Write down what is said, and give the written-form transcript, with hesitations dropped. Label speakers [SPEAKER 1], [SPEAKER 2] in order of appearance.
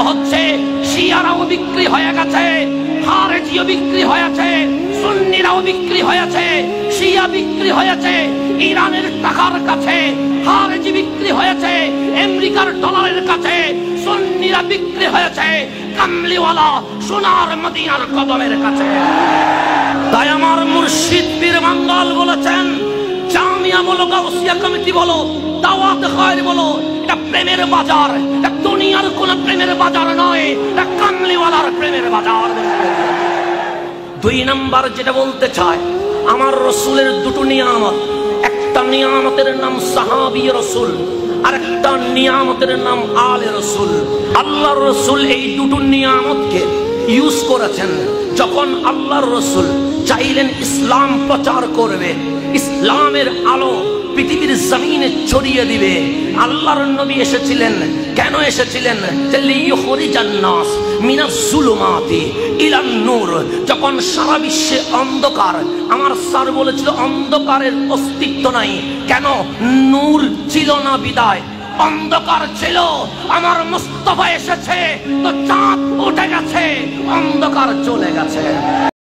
[SPEAKER 1] হচ্ছে শিয়ারাও বিক্রি হয়ে গেছে, খারেজিও বিক্রি হয়েছে, সুন্নিরাও বিক্রি হয়েছে, শিয়া বিক্রি হয়েছে ইরানের টাকার কাছে, খারেজি বিক্রি হয়েছে আমেরিকার ডলারের কাছে, সুন্নিরা বিক্রি হয়েছে কামলিওয়ালা সোনার মদিনার কদমের কাছে। তাই আমার মুর্শিদ পীর মঙ্গল বলেছেন, জামিয়া বলো, গাউসিয়া কমিটি বলো, দাওয়াত খায়র বলো, এটা প্রেমের বাজার, এটা দুনিয়ার কোন প্রেমের বাজার নয়, এটা কামলিওয়ালার প্রেমের বাজার। দুই নাম্বার যেটা বলতে চায়, আমার রসুলের দুটো নিয়ামত, একটা নিয়ামতের নাম সাহাবী রসুল, আর একটা নিয়ামতের নাম আলে রসুল। আল্লাহর রসুল এই দুটো নিয়ামতকে ইউজ করেছেন। যখন আল্লাহর রসুল চাইলেন ইসলাম প্রচার করবে, ইসলামের আলো পৃথিবীর জমিনে ছড়িয়ে দিবে, আল্লাহর নবী এসেছিলেন। কেন এসেছিলেন? লিইখরিজান নাস মিনাজ জুলুমাতি ইলান নূর। যখন সারা বিশ্বে অন্ধকার, আমার স্যার বলেছিল অন্ধকারের অস্তিত্ব নাই, কেন? নূর ছিল না বিদায়, অন্ধকার ছিল। আমার মুস্তাফা এসেছে তো চাঁদ উঠে গেছে, অন্ধকার চলে গেছে।